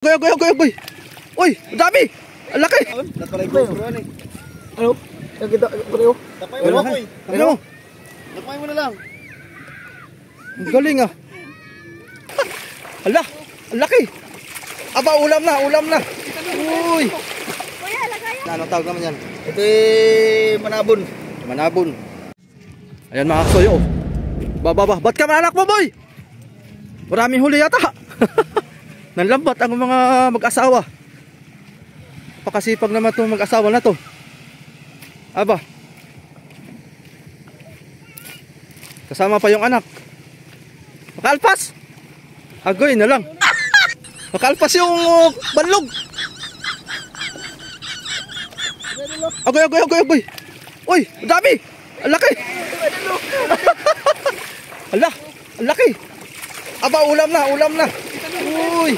Goy. Uy, ang dami. Ang laki. Ano? Nakita ko. Tapay mo na, boy. Ano? Tapay mo na lang. Ang galing ah. Ala, ang laki. Aba, ulam na. Uy. Kuya, lagayan. Ano tawag naman yan? Ito manabon. Manabon. Ayan mga kasoyo. Ba't ka maanak mo, boy? Maraming huli yata. Nanlambat ang mga mag-asawa. Pakasipag naman itong mag-asawa na to. Aba. Kasama pa yung anak. Makalpas. Agoy na lang. Makalpas yung banlog. Agoy. Uy, ang dami. Ang laki. Ala, ang laki. Aba, ulam na. Uy.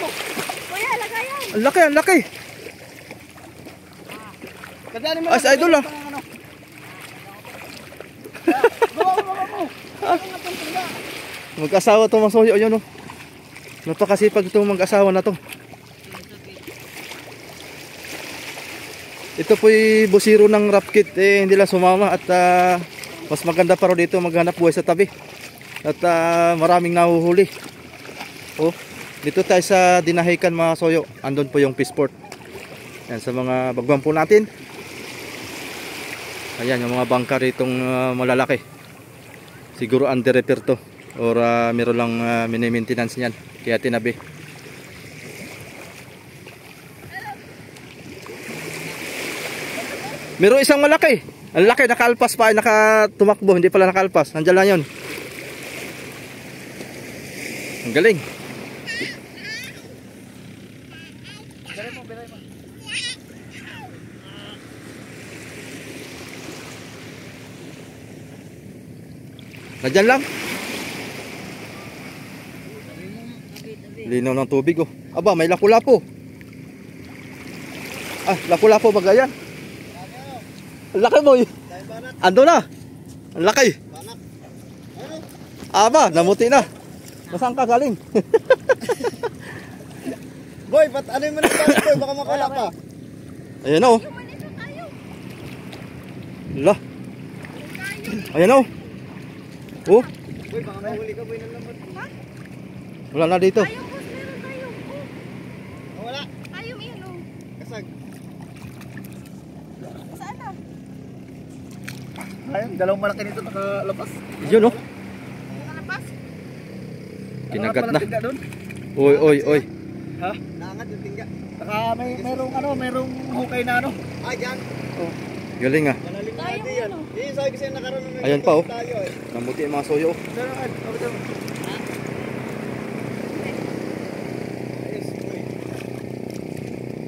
Kuya, lagayan. Ang laki. As idol ah. Mag-asawa to mga soyo, yun oh. Napakasipag itong mag-asawa na to. Ito po'y busiro ng rap kit, hindi lang sumama at mas maganda pa rin dito maghanap buhay sa tabi. At maraming nahuhuli. Oh, dito tayo sa Dinahican mga soyo. Andun po yung Peaceport. Yan sa mga bagwang po natin. Ayan yung mga bangka ritong malalaki. Siguro under repair to or meron lang mini-maintenance niyan kaya tinabi. Meron isang malaki. Ang laki, nakalpas pa, nakatumakbo, hindi pala nakalpas. Nandiyan lang 'yon. Ang galing. Nandiyan lang. Linaw ng tubig oh. Aba, may lapu-lapu. Ah, lapu-lapu ba ganyan? Ang laki boy. Ando na. Ang laki. Aba, namuti na. Nasaan ka galing? Boy, ba't ano yung managpapit, boy? Baka makala pa. Ayan oh. Ala. Ayan oh. Oh. Boy, baka mahuli ka, boy, ng lambat. Wala na dito. Ayaw, boss, meron tayo. Oh, wala. Ayaw, iyan, oh. Kasag. Saan na? Ayun, dalawang malaki nito nakalapas. Yun oh. Nakalapas? Kinagat na. Tingga doon. Oy. Ha? Naangat yung tingga. Saka merong hukay na ano. Ah, dyan. Oh. Galing ah. Malalim na Tayo natin mo yan. yan, oh. Yung sabi kasi nakaroon ng Ayan pa, oh. tayo eh. Namuti yung mga soyo oh.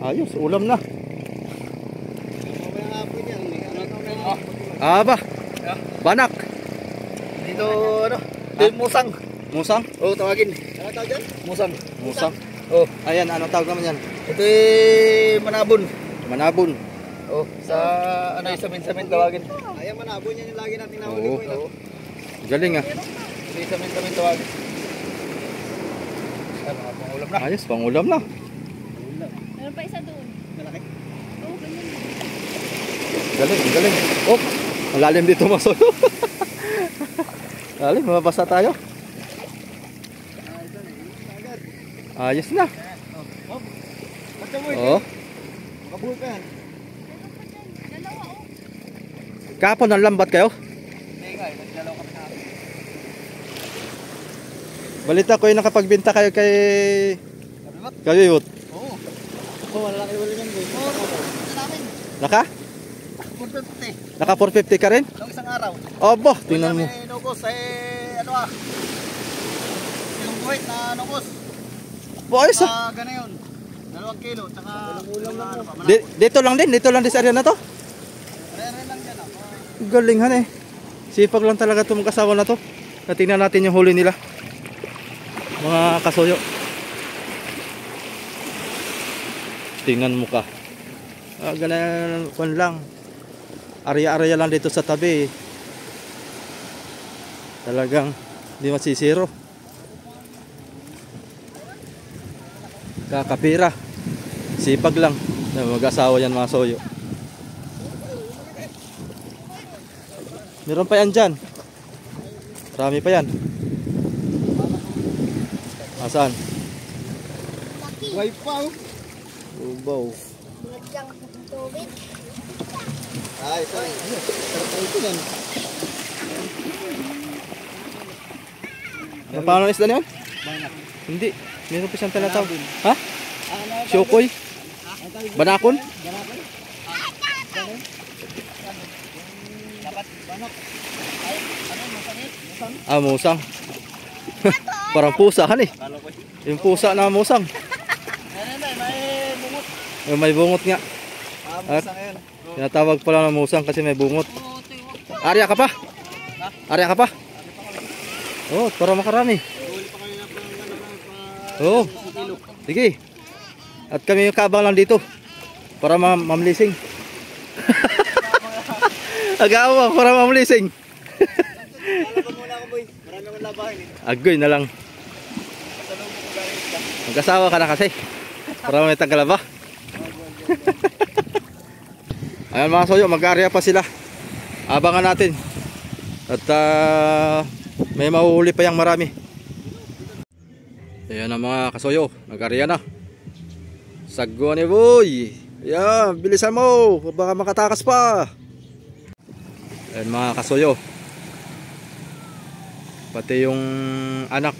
Ayos, ulam na. Mamaya hapon yan. Aba. Banak. Dito ano? Dito musang. Musang. Oo, tawagin. Ano tawag dyan? Musang. Oh, Ayan, ano tawag naman yan? ito manabon. Manabon. Oh, sa ano yung samin-samin tawagin. Ayan, manabon yan yung lagi natin nahuli Oo. ko. Galing ah. Ito yung samin-samin tawagin. Ay, mga pangulam na. Ayos, pangulam na. Meron pa isa doon. Malaki. Oo, ganyan. Galing. Oh, malalim dito mga soyo. Lalim, mabasa tayo. Ayos na. Basta mo Oh. Makabuhay pa yan. Meron pa dyan. Dalawa, oh. Kapon ang lambat kayo. Hindi nga, nagdalaw kami na. Balita ko yung nakapagbenta kayo kay Kabibat? Kabiwot. Oo. Oo, malalaki wala yan. Oo, namin. Naka? 450. Naka 450 ka rin? Nung isang araw. Obo, tingnan mo. May nukos ano yung buhit na nukos. Boys ah. Gana yun. 2 kilo. Tsaka ulam lang. Dito lang din sa area na to. Rere lang yan. Galingan eh. Sipag lang talaga itong mag-asawa na to. Natingnan natin yung huli nila. Mga kasoyo. Tingnan mo ka. Ganun kung lang. Area-area lang dito sa tabi. Talagang hindi masisiro. kakapira. Sipag lang. Mag-asawa yan mga soyo. Meron pa yan dyan. Marami pa yan. Asan? Wipe pa oh. Ubaw. Ay, sorry. Ito yan. Paano isda na yun? Hindi. Meron pa siyang talatawag. Ha? Syokoy? Banakon? Ah, musang. Parang pusa kan eh. Yung pusa na musang. May bungot nga. At tinatawag pala ng musang kasi may bungot. Arya ka pa? Arya ka pa? Oh, para makarami. Oh, sige. At kami yung kaabang lang dito para mamlising. Agawa para mamlising. Agoy na lang. Mag-asawa ka na kasi para may tanggalaba. Ayan mga soyo, mag-area pa sila. Abangan natin. At may mahuhuli pa yang marami. Ayan ang mga kasoyo, nag-area na. Sagwa ni boy. Ayan, bilisan mo, baka makatakas pa. Ayan mga kasoyo. Pati yung anak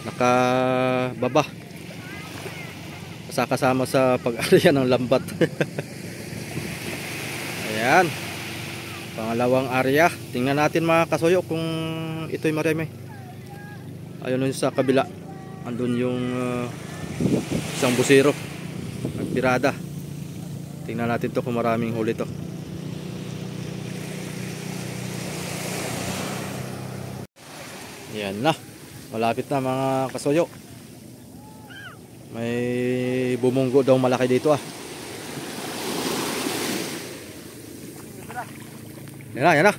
nakababa. Kasama sa pag-area ng lambat. Ayan. Pangalawang area. Tingnan natin mga kasoyo kung ito'y marami. Ayun nun sa kabila. Andun yung isang busiro. Nagpirada. Tingnan natin to kung maraming huli to. Ayan na. Malapit na mga kasoyo. May bumunggo daw malaki dito ah. Yan na, yan na.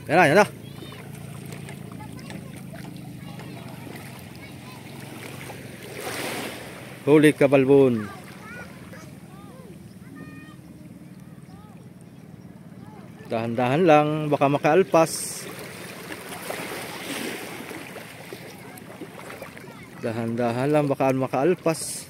Yan na, yan na. Huli ka balbon. Dahan-dahan lang, baka makaalpas. Dahan-dahan lang, baka makaalpas.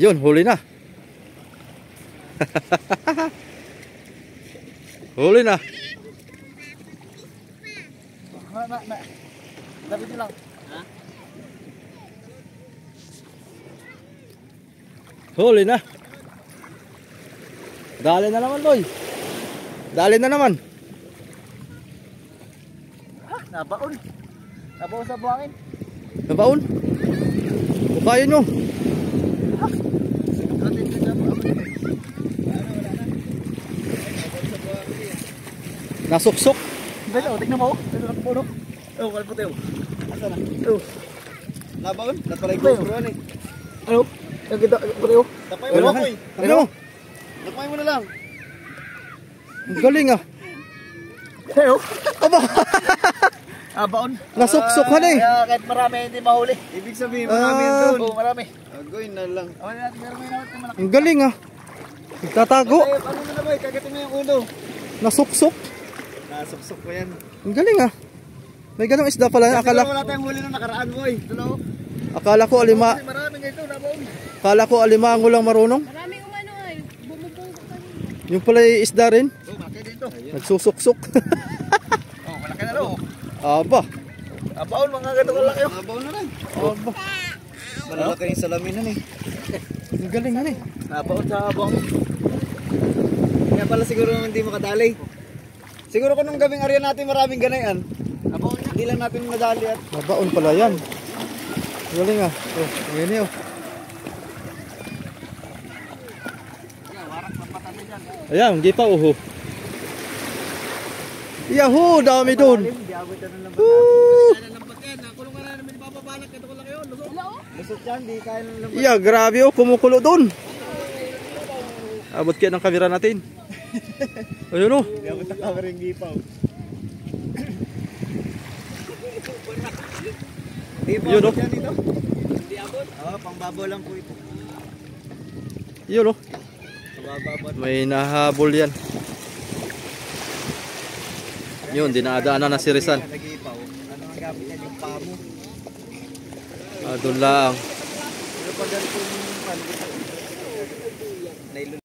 Yun, huli na. Huli na. Dapat lang. Ha? Huli na. Dali na naman, boy. Dali na naman. Nabaon. Nabaon sa buhangin. Nabaon? O kaya nyo? Nasuksok. Beto, tignan mo. Ito na puno. Oh, kalpo tayo. Asa na? Oh. Nabaon? Natulay ko puruan eh. Ano? Nakita ko tayo. Tapay mo ako eh. Ano? Tapay mo na lang. Ang galing ah. Tayo. Aba. Nabaon. Nasuksokhan eh. Kaya kahit marami hindi mahuli. Ibig sabihin marami yan doon. Oo, marami. Agoy na lang. Ang galing ah. Nagtatago. Ano na naman, kagatin mo yung ulo. Nasuksok. Nasuksok ko yan. Ang galing ah. May ganong isda pala. Siguro wala tayong huli nung nakaraan boy. Tulo. Akala ko Marami ngayon nabaon. Akala ko alimango lang marunong. Maraming umano ay. Bumubunggo kanina. Yung pala yung isda rin. Oh, malaki dito. Nagsusuksok. Oh, malaki na lo. Aba. Nabaon, mga ganito kalaki. Nabaon na rin. Aba. Malalaki yung salamin nun eh. Ang galing yan eh. Nabaon sa buwang. Kaya pala siguro hindi makadali. Siguro kung nung gabing area natin maraming ganayan. Nabaon na. Hindi lang natin madali at. Nabaon pala yan. Ang galing ah. Oh, ngayon yun. Ayan, hindi pa uho. Yahoo! Dami dun! Lusot yan, di kaya ng lambat. Yeah, grabe oh, kumukulo dun. Abot kaya ng kamera natin. Ayun oh. Hindi ako takawer yung gipaw. Yun oh. Hindi abot. Oo, pangbabaw lang po ito. Yun oh. Pangbabaw. May nahabol yan. Yun, dinadaanan na si Rizal. Nagipaw. Ano ang gamit yan yung pamo? Doon lang. Pero pag ganito yung